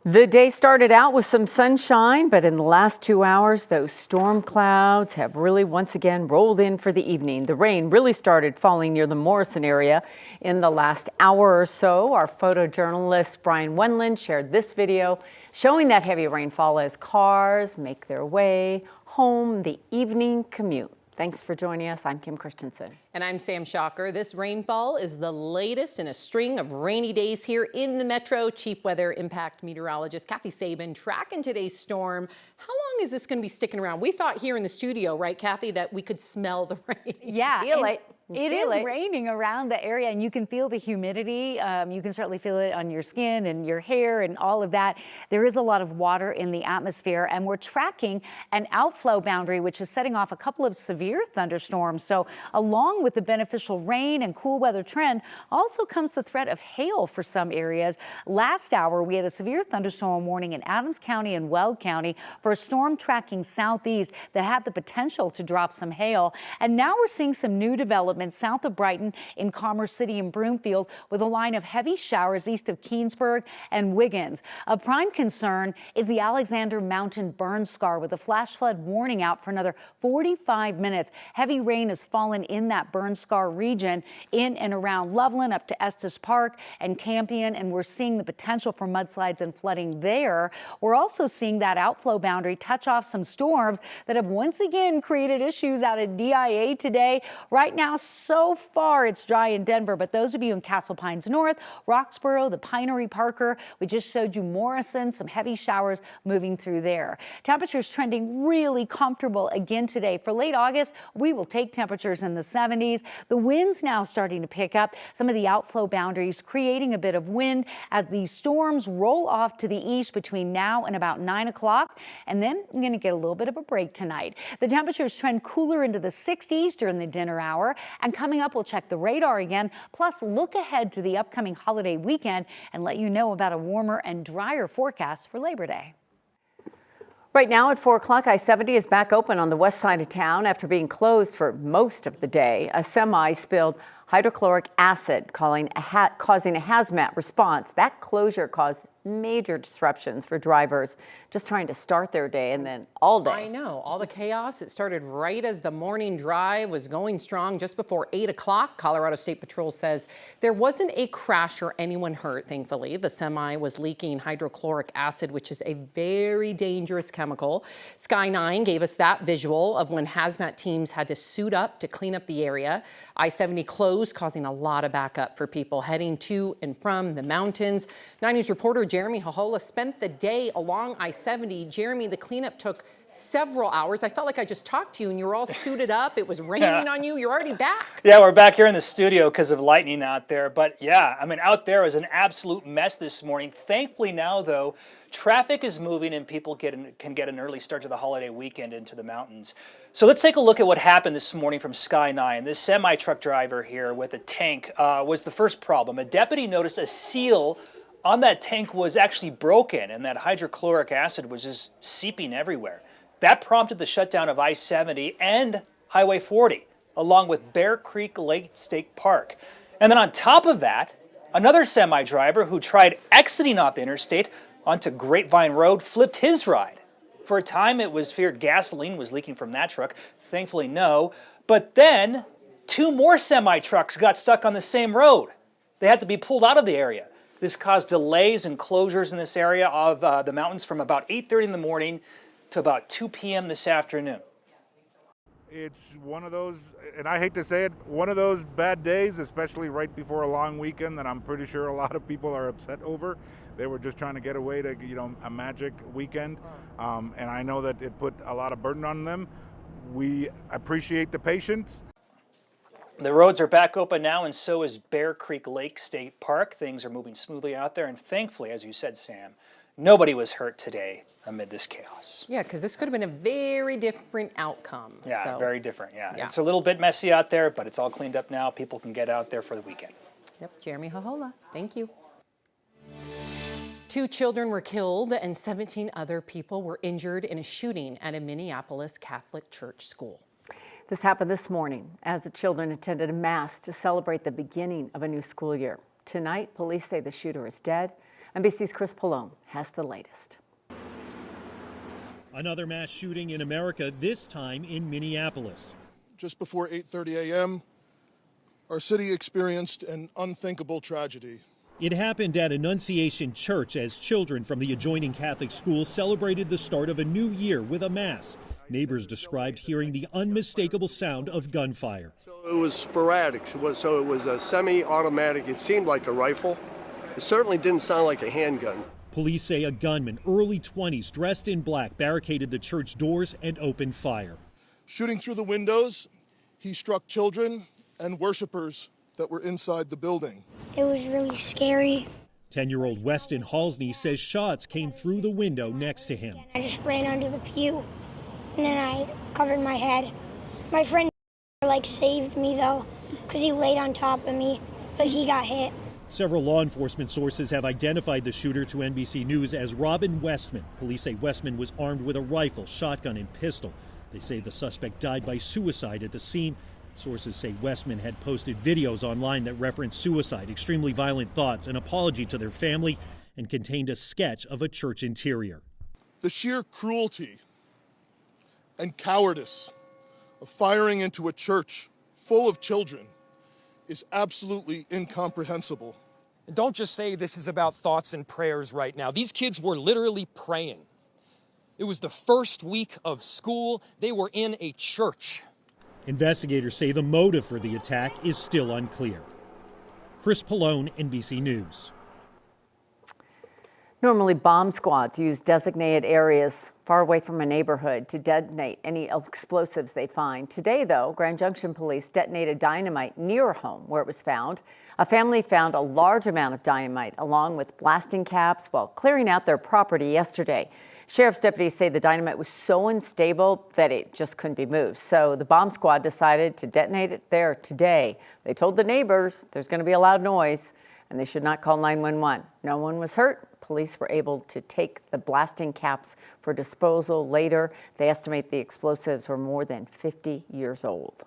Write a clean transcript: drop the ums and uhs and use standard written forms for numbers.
The day started out with some sunshine, but in the last 2 hours, those storm clouds have really once again rolled in for the evening. The rain really started falling near the Morrison area in the last hour or so. Our photojournalist Brian Wenland shared this video showing that heavy rainfall as cars make their way home the evening commute. Thanks for joining us. I'm Kim Christensen. And I'm Sam Shocker. This rainfall is the latest in a string of rainy days here in the metro. Chief Weather Impact Meteorologist Kathy Sabin tracking today's storm. How long is this going to be sticking around? We thought here in the studio, right, Kathy, that we could smell the rain. Yeah. It is it. raining around the area, and you can feel the humidity. You can certainly feel it on your skin and your hair and all of that. There is a lot of water in the atmosphere, and we're tracking an outflow boundary, which is setting off a couple of severe thunderstorms. So along with the beneficial rain and cool weather trend, also comes the threat of hail for some areas. Last hour, we had a severe thunderstorm warning in Adams County and Weld County for a storm tracking southeast that had the potential to drop some hail. And now we're seeing some new developments south of Brighton in Commerce City and Broomfield with a line of heavy showers east of Keensburg and Wiggins. A prime concern is the Alexander Mountain burn scar with a flash flood warning out for another 45 minutes. Heavy rain has fallen in that burn scar region in and around Loveland up to Estes Park and Campion, and we're seeing the potential for mudslides and flooding there. We're also seeing that outflow boundary touch off some storms that have once again created issues out at DIA today. Right now, so far it's dry in Denver, but those of you in Castle Pines North, Roxborough, the Pinery, Parker, we just showed you Morrison, some heavy showers moving through there. Temperatures trending really comfortable again today. For late August, we will take temperatures in the 70s. The winds now starting to pick up. Some of the outflow boundaries creating a bit of wind as these storms roll off to the east between now and about 9 o'clock. And then I'm going to get a little bit of a break tonight. The temperatures trend cooler into the 60s during the dinner hour. And coming up, we'll check the radar again, plus look ahead to the upcoming holiday weekend and let you know about a warmer and drier forecast for Labor Day. Right now at 4 o'clock, I-70 is back open on the west side of town after being closed for most of the day. A semi spilled hydrochloric acid causing a hazmat response. That closure caused major disruptions for drivers just trying to start their day and then all day. I know, all the chaos. It started right as the morning drive was going strong just before 8 o'clock. Colorado State Patrol says there wasn't a crash or anyone hurt, thankfully. The semi was leaking hydrochloric acid, which is a very dangerous chemical. Sky 9 gave us that visual of when hazmat teams had to suit up to clean up the area. I-70 closed, causing a lot of backup for people heading to and from the mountains. 9 News reporter Jeremy Hohola spent the day along I-70. Jeremy, the cleanup took several hours. I felt like I just talked to you and you were all suited up. It was raining on you. You're already back. Yeah, we're back here in the studio because of lightning out there. But yeah, I mean, out there was an absolute mess this morning. Thankfully now, though, traffic is moving and people can get an early start to the holiday weekend into the mountains. So let's take a look at what happened this morning from Sky 9. This semi-truck driver here with a tank was the first problem. A deputy noticed a seal on that tank was actually broken and that hydrochloric acid was just seeping everywhere. That prompted the shutdown of I-70 and Highway 40, along with Bear Creek Lake State Park. And then on top of that, another semi-driver who tried exiting off the interstate onto Grapevine Road flipped his ride. For a time, it was feared gasoline was leaking from that truck. Thankfully, no. But then, 2 more semi-trucks got stuck on the same road. They had to be pulled out of the area. This caused delays and closures in this area of the mountains from about 8:30 in the morning to about 2 p.m. this afternoon. It's one of those, and I hate to say it, one of those bad days, especially right before a long weekend that I'm pretty sure a lot of people are upset over. They were just trying to get away to, a magic weekend, and I know that it put a lot of burden on them. We appreciate the patience. The roads are back open now, and so is Bear Creek Lake State Park. Things are moving smoothly out there, and thankfully, as you said, Sam, nobody was hurt today amid this chaos. Yeah, because this could have been a very different outcome. Yeah, so. very different, yeah. It's a little bit messy out there, but it's all cleaned up now. People can get out there for the weekend. Yep, Jeremy Hohola, thank you. 2 children were killed and 17 other people were injured in a shooting at a Minneapolis Catholic church school. This happened this morning as the children attended a mass to celebrate the beginning of a new school year. Tonight, police say the shooter is dead. NBC's Chris Pallone has the latest. Another mass shooting in America, this time in Minneapolis. Just before 8:30 a.m., our city experienced an unthinkable tragedy. It happened at Annunciation Church as children from the adjoining Catholic school celebrated the start of a new year with a mass. Neighbors described hearing the unmistakable sound of gunfire. It was sporadic, it was a semi-automatic. It seemed like a rifle. It certainly didn't sound like a handgun. Police say a gunman, early 20s, dressed in black, barricaded the church doors and opened fire. Shooting through the windows, he struck children and worshipers that were inside the building. It was really scary. 10-year-old Weston Halsney says shots came through the window next to him. I just ran under the pew, and then I covered my head. My friend saved me though, because he laid on top of me, but he got hit. Several law enforcement sources have identified the shooter to NBC News as Robin Westman. Police say Westman was armed with a rifle, shotgun, and pistol. They say the suspect died by suicide at the scene. Sources say Westman had posted videos online that referenced suicide, extremely violent thoughts, an apology to their family, and contained a sketch of a church interior. The sheer cruelty and cowardice of firing into a church full of children is absolutely incomprehensible. And don't just say this is about thoughts and prayers right now. These kids were literally praying. It was the first week of school. They were in a church. Investigators say the motive for the attack is still unclear. Chris Pallone, NBC News. Normally, bomb squads use designated areas far away from a neighborhood to detonate any explosives they find. Today, though, Grand Junction police detonated dynamite near a home where it was found. A family found a large amount of dynamite along with blasting caps while clearing out their property yesterday. Sheriff's deputies say the dynamite was so unstable that it just couldn't be moved. So the bomb squad decided to detonate it there today. They told the neighbors there's going to be a loud noise and they should not call 911. No one was hurt. Police were able to take the blasting caps for disposal later. They estimate the explosives were more than 50 years old.